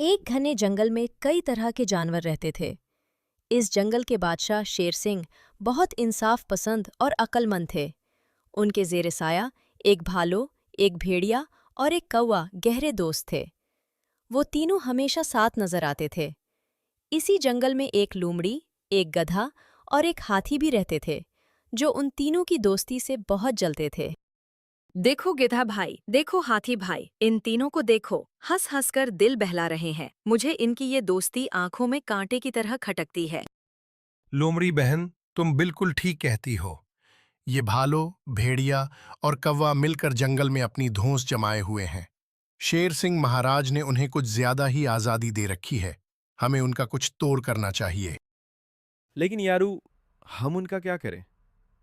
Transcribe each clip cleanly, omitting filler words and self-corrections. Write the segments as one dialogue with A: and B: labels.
A: एक घने जंगल में कई तरह के जानवर रहते थे। इस जंगल के बादशाह शेर सिंह बहुत इंसाफ पसंद और अक्लमंद थे। उनके जेर साया एक भालू, एक भेड़िया और एक कौवा गहरे दोस्त थे। वो तीनों हमेशा साथ नजर आते थे। इसी जंगल में एक लोमड़ी, एक गधा और एक हाथी भी रहते थे, जो उन तीनों की दोस्ती से बहुत जलते थे।
B: देखो गिधा भाई, देखो हाथी भाई, इन तीनों को देखो, हंस हंस कर दिल बहला रहे हैं। मुझे इनकी ये दोस्ती आंखों में कांटे की तरह खटकती है।
C: लोमड़ी बहन, तुम बिल्कुल ठीक कहती हो। ये भालू, भेड़िया और कौवा मिलकर जंगल में अपनी धौंस जमाए हुए हैं। शेर सिंह महाराज ने उन्हें कुछ ज्यादा ही आजादी दे रखी है। हमें उनका कुछ तोड़ करना चाहिए।
D: लेकिन यारू, हम उनका क्या करें?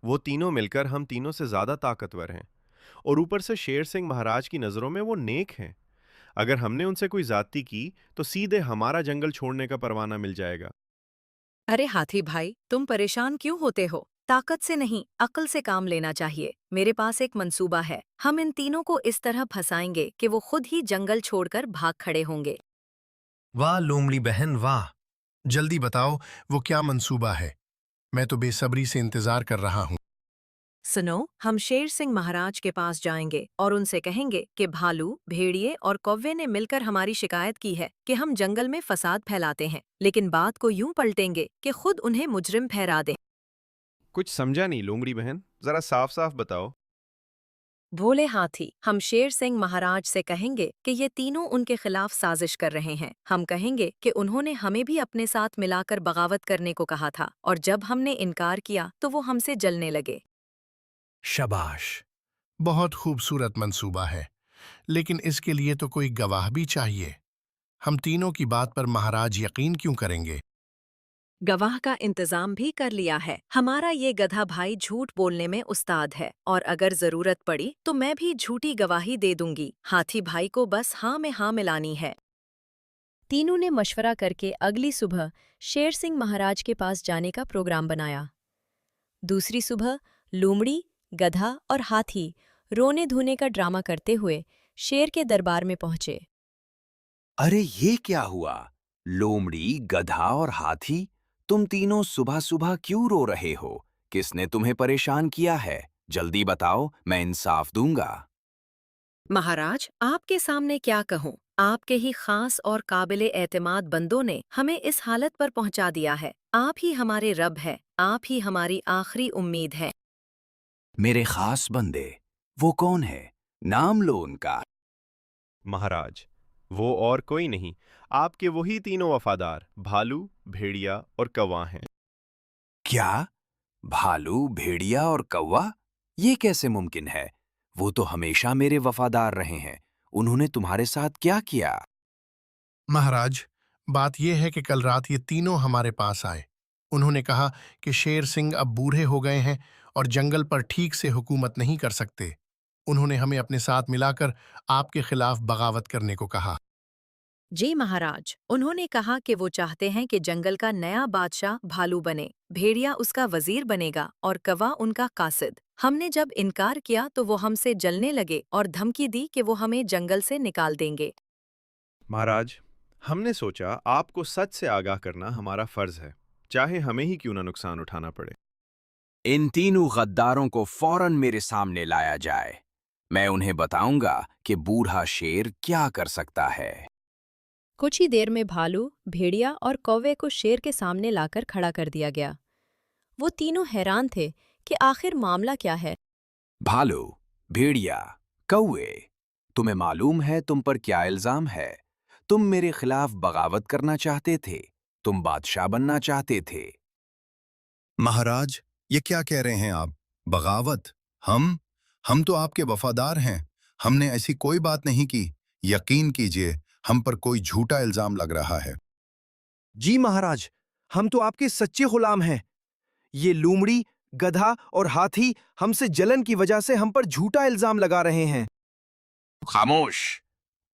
D: वो तीनों मिलकर हम तीनों से ज्यादा ताकतवर हैं, और ऊपर से शेर सिंह महाराज की नजरों में वो नेक हैं। अगर हमने उनसे कोई ज्यादती की तो सीधे हमारा जंगल छोड़ने का परवाना मिल जाएगा।
B: अरे हाथी भाई, तुम परेशान क्यों होते हो? ताकत से नहीं, अक्ल से काम लेना चाहिए। मेरे पास एक मंसूबा है। हम इन तीनों को इस तरह फंसाएंगे कि वो खुद ही जंगल छोड़कर भाग खड़े होंगे।
C: वाह लोमड़ी बहन वाह! जल्दी बताओ, वो क्या मंसूबा है? मैं तो बेसब्री से इंतजार कर रहा हूँ।
B: सुनो, हम शेर सिंह महाराज के पास जाएंगे और उनसे कहेंगे कि भालू, भेड़िए और कौवे ने मिलकर हमारी शिकायत की है कि हम जंगल में फसाद फैलाते हैं, लेकिन बात को यूं पलटेंगे कि खुद उन्हें मुजरिम ठहरा दें।
D: कुछ समझा नहीं लोमड़ी बहन, जरा साफ साफ बताओ।
B: भोले हाथी, हम शेर सिंह महाराज से कहेंगे कि ये तीनों उनके खिलाफ साजिश कर रहे हैं। हम कहेंगे कि उन्होंने हमें भी अपने साथ मिलाकर बगावत करने को कहा था, और जब हमने इनकार किया तो वो हमसे जलने लगे।
C: शाबाश! बहुत खूबसूरत मंसूबा है, लेकिन इसके लिए तो कोई गवाह भी चाहिए। हम तीनों की बात पर महाराज यकीन क्यों करेंगे?
B: गवाह का इंतजाम भी कर लिया है। हमारा ये गधा भाई झूठ बोलने में उस्ताद है, और अगर जरूरत पड़ी तो मैं भी झूठी गवाही दे दूंगी। हाथी भाई को बस हाँ में हाँ मिलानी है।
A: तीनों ने मशवरा करके अगली सुबह शेर सिंह महाराज के पास जाने का प्रोग्राम बनाया। दूसरी सुबह लोमड़ी, गधा और हाथी रोने धोने का ड्रामा करते हुए शेर के दरबार में पहुंचे।
E: अरे ये क्या हुआ? लोमड़ी, गधा और हाथी, तुम तीनों सुबह सुबह क्यों रो रहे हो? किसने तुम्हें परेशान किया है? जल्दी बताओ, मैं इंसाफ दूंगा।
B: महाराज, आपके सामने क्या कहूँ? आपके ही खास और काबिले एतमाद बंदों ने हमें इस हालत पर पहुंचा दिया है। आप ही हमारे रब हैं, आप ही हमारी आखिरी उम्मीद है।
E: मेरे खास बंदे, वो कौन है? नाम लो उनका।
D: महाराज, वो और कोई नहीं, आपके वही तीनों वफादार भालू, भेड़िया और कौवा हैं।
E: क्या? भालू, भेड़िया और कौवा? ये कैसे मुमकिन है? वो तो हमेशा मेरे वफादार रहे हैं। उन्होंने तुम्हारे साथ क्या किया?
C: महाराज, बात यह है कि कल रात ये तीनों हमारे पास आए। उन्होंने कहा कि शेर सिंह अब बूढ़े हो गए हैं और जंगल पर ठीक से हुकूमत नहीं कर सकते। उन्होंने हमें अपने साथ मिलाकर आपके खिलाफ बगावत करने को कहा।
B: जी महाराज, उन्होंने कहा कि वो चाहते हैं कि जंगल का नया बादशाह भालू बने, भेड़िया उसका वजीर बनेगा और कौवा उनका कासिद। हमने जब इनकार किया तो वो हमसे जलने लगे और धमकी दी कि वो हमें जंगल से निकाल देंगे।
D: महाराज, हमने सोचा आपको सच से आगाह करना हमारा फर्ज है, चाहे हमें ही क्यों ना नुकसान उठाना पड़े।
E: इन तीनों गद्दारों को फौरन मेरे सामने लाया जाए। मैं उन्हें बताऊंगा कि बूढ़ा शेर क्या कर सकता है।
A: कुछ ही देर में भालू, भेड़िया और कौवे को शेर के सामने लाकर खड़ा कर दिया गया। वो तीनों हैरान थे कि आखिर मामला क्या है।
E: भालू, भेड़िया, कौवे, तुम्हें मालूम है तुम पर क्या इल्जाम है? तुम मेरे खिलाफ बगावत करना चाहते थे। तुम बादशाह बनना चाहते थे।
F: महाराज, ये क्या कह रहे हैं आप? बगावत? हम तो आपके वफादार हैं। हमने ऐसी कोई बात नहीं की। यकीन कीजिए, हम पर कोई झूठा इल्जाम लग रहा है।
G: जी महाराज, हम तो आपके सच्चे गुलाम हैं। ये लोमड़ी, गधा और हाथी हमसे जलन की वजह से हम पर झूठा इल्जाम लगा रहे हैं।
E: खामोश!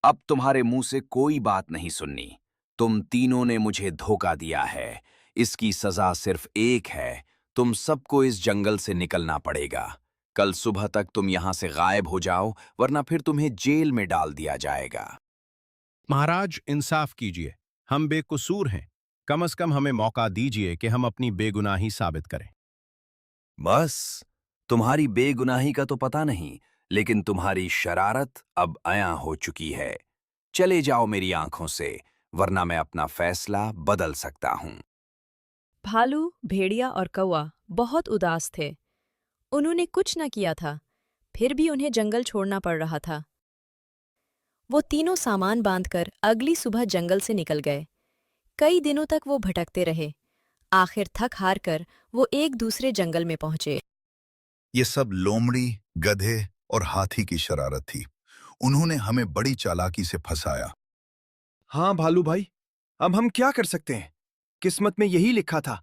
E: अब तुम्हारे मुंह से कोई बात नहीं सुननी। तुम तीनों ने मुझे धोखा दिया है। इसकी सजा सिर्फ एक है, तुम सबको इस जंगल से निकलना पड़ेगा। कल सुबह तक तुम यहां से गायब हो जाओ, वरना फिर तुम्हें जेल में डाल दिया जाएगा।
D: महाराज, इंसाफ कीजिए, हम बेकसूर हैं। कम से कम हमें मौका दीजिए कि हम अपनी बेगुनाही साबित करें।
E: बस, तुम्हारी बेगुनाही का तो पता नहीं, लेकिन तुम्हारी शरारत अब अयां हो चुकी है। चले जाओ मेरी आंखों से, वरना मैं अपना फैसला बदल सकता हूं।
A: भालू, भेड़िया और कौवा बहुत उदास थे। उन्होंने कुछ न किया था, फिर भी उन्हें जंगल छोड़ना पड़ रहा था। वो तीनों सामान बांधकर अगली सुबह जंगल से निकल गए। कई दिनों तक वो भटकते रहे। आखिर थक हार कर वो एक दूसरे जंगल में पहुंचे।
F: ये सब लोमड़ी, गधे और हाथी की शरारत थी। उन्होंने हमें बड़ी चालाकी से फंसाया।
G: हाँ भालू भाई, अब हम क्या कर सकते हैं? किस्मत में यही लिखा था।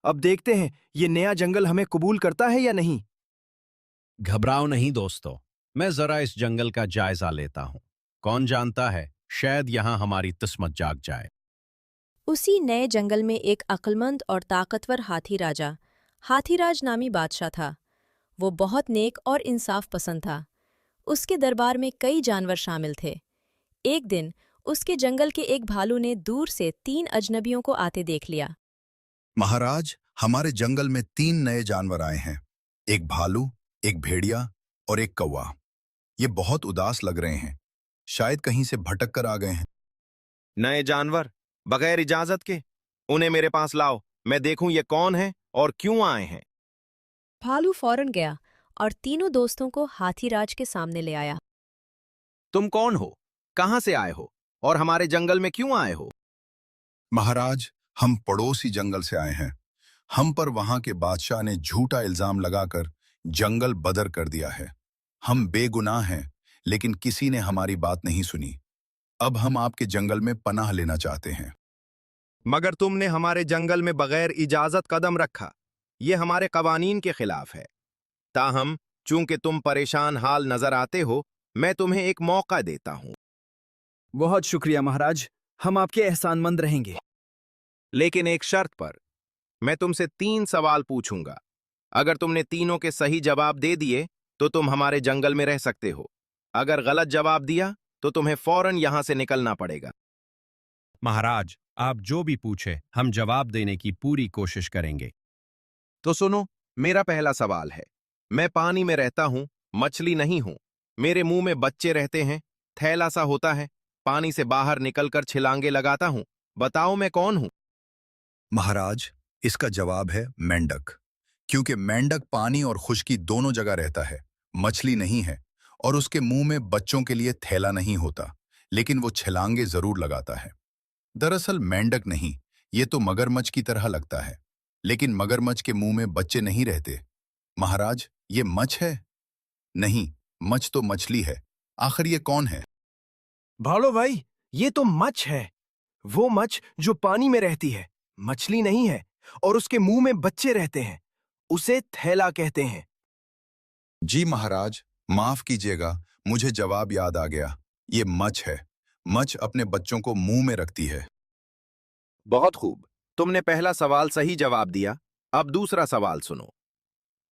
G: अब देखते हैं ये नया जंगल हमें कबूल करता है या नहीं।
D: घबराओ नहीं दोस्तों, मैं जरा इस जंगल का जायजा लेता हूं। कौन जानता है, शायद यहां हमारी किस्मत जाग जाए।
A: उसी नए जंगल में एक अक्लमंद और ताकतवर हाथीराज नामी बादशाह था। वो बहुत नेक और इंसाफ पसंद था। उसके दरबार में कई जानवर शामिल थे। एक दिन उसके जंगल के एक भालू ने दूर से 3 अजनबियों को आते देख लिया।
F: महाराज, हमारे जंगल में 3 नए जानवर आए हैं। एक भालू, एक भेड़िया और एक कौवा। ये बहुत उदास लग रहे हैं। शायद कहीं से भटक कर आ गए हैं।
G: नए जानवर बगैर इजाजत के? उन्हें मेरे पास लाओ, मैं देखूं ये कौन है और क्यों आए हैं।
A: भालू फौरन गया और तीनों दोस्तों को हाथीराज के सामने ले आया।
G: तुम कौन हो, कहां से आए हो और हमारे जंगल में क्यों आए हो?
F: महाराज, हम पड़ोसी जंगल से आए हैं। हम पर वहां के बादशाह ने झूठा इल्जाम लगाकर जंगल बदर कर दिया है। हम बेगुनाह हैं, लेकिन किसी ने हमारी बात नहीं सुनी। अब हम आपके जंगल में पनाह लेना चाहते हैं।
G: मगर तुमने हमारे जंगल में बगैर इजाजत कदम रखा। ये हमारे कवानीन के खिलाफ है। ताहम, चूंकि तुम परेशान हाल नजर आते हो, मैं तुम्हें एक मौका देता हूं। बहुत शुक्रिया महाराज, हम आपके एहसानमंद रहेंगे। लेकिन एक शर्त पर। मैं तुमसे 3 सवाल पूछूंगा। अगर तुमने तीनों के सही जवाब दे दिए तो तुम हमारे जंगल में रह सकते हो। अगर गलत जवाब दिया तो तुम्हें फौरन यहां से निकलना पड़ेगा।
D: महाराज, आप जो भी पूछे हम जवाब देने की पूरी कोशिश करेंगे।
G: तो सुनो, मेरा पहला सवाल है। मैं पानी में रहता हूं, मछली नहीं हूं। मेरे मुंह में बच्चे रहते हैं, थैला सा होता है। पानी से बाहर निकलकर छिलांगे लगाता हूं। बताओ मैं कौन हूं?
F: महाराज, इसका जवाब है मेंढक। क्योंकि मेंढक पानी और खुश्की दोनों जगह रहता है, मछली नहीं है। और उसके मुंह में बच्चों के लिए थैला नहीं होता, लेकिन वो छलांगे जरूर लगाता है। दरअसल मेंढक नहीं, ये तो मगरमच्छ की तरह लगता है, लेकिन मगरमच्छ के मुंह में बच्चे नहीं रहते। महाराज, ये मच्छ है? नहीं, मच्छ तो मछली है। आखिर ये कौन है?
G: भालो भाई, ये तो मच्छ है। वो मच्छ जो पानी में रहती है, मछली नहीं है। और उसके मुंह में बच्चे रहते हैं, उसे थैला कहते हैं।
F: जी महाराज, माफ कीजिएगा, मुझे जवाब याद आ गया। ये मच्छ है। मच्छ अपने बच्चों को मुंह में रखती है।
G: बहुत खूब, तुमने पहला सवाल सही जवाब दिया। अब दूसरा सवाल सुनो।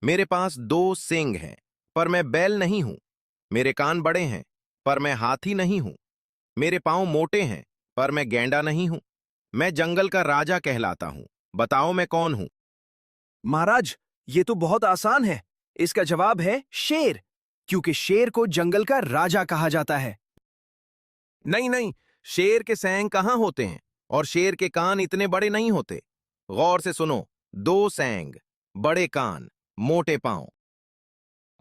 G: मेरे पास 2 सींग हैं, पर मैं बैल नहीं हूं। मेरे कान बड़े हैं, पर मैं हाथी नहीं हूं। मेरे पांव मोटे हैं, पर मैं गैंडा नहीं हूं। मैं जंगल का राजा कहलाता हूं। बताओ मैं कौन हूं? महाराज, ये तो बहुत आसान है। इसका जवाब है शेर, क्योंकि शेर को जंगल का राजा कहा जाता है। नहीं नहीं, शेर के सैंग कहां होते हैं और शेर के कान इतने बड़े नहीं होते। गौर से सुनो, 2 सैंग, बड़े कान, मोटे पांव।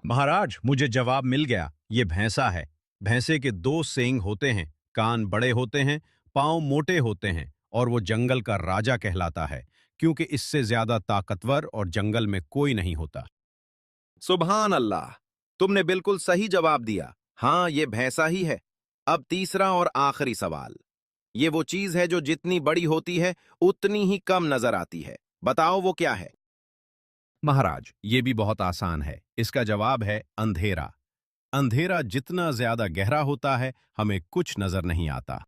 D: महाराज, मुझे जवाब मिल गया। ये भैंसा है। भैंसे के 2 सींग होते हैं, कान बड़े होते हैं, पांव मोटे होते हैं और वो जंगल का राजा कहलाता है, क्योंकि इससे ज्यादा ताकतवर और जंगल में कोई नहीं होता।
G: सुभान अल्लाह, तुमने बिल्कुल सही जवाब दिया। हाँ, ये भैंसा ही है। अब तीसरा और आखिरी सवाल। ये वो चीज है जो जितनी बड़ी होती है उतनी ही कम नजर आती है। बताओ वो क्या है?
D: महाराज, ये भी बहुत आसान है। इसका जवाब है अंधेरा। अंधेरा जितना ज्यादा गहरा होता है, हमें कुछ नजर नहीं आता।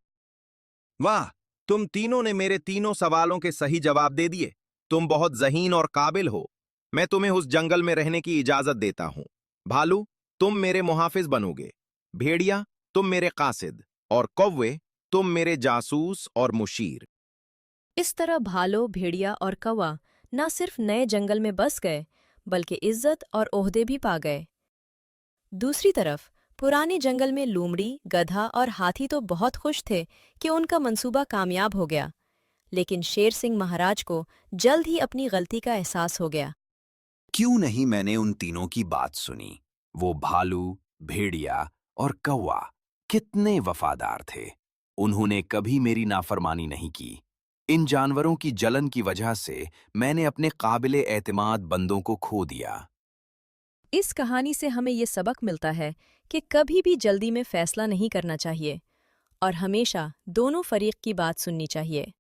G: वाह, तुम तीनों ने मेरे तीनों सवालों के सही जवाब दे दिए। तुम बहुत ज़हीन और काबिल हो। मैं तुम्हें उस जंगल में रहने की इजाजत देता हूं। भालू, तुम मेरे मुहाफिज बनोगे। भेड़िया, तुम मेरे कासिद। और कौवे, तुम मेरे जासूस और मुशीर।
A: इस तरह भालू, भेड़िया और कौवा न सिर्फ नए जंगल में बस गए, बल्कि इज्जत और ओहदे भी पा गए। दूसरी तरफ पुराने जंगल में लोमड़ी, गधा और हाथी तो बहुत खुश थे कि उनका मंसूबा कामयाब हो गया, लेकिन शेर सिंह महाराज को जल्द ही अपनी गलती का एहसास हो गया।
E: क्यों नहीं मैंने उन तीनों की बात सुनी? वो भालू, भेड़िया और कौवा कितने वफादार थे। उन्होंने कभी मेरी नाफरमानी नहीं की। इन जानवरों की जलन की वजह से मैंने अपने काबिले एतमाद बंदों को खो दिया।
A: इस कहानी से हमें ये सबक मिलता है कि कभी भी जल्दी में फैसला नहीं करना चाहिए और हमेशा दोनों फरीक की बात सुननी चाहिए।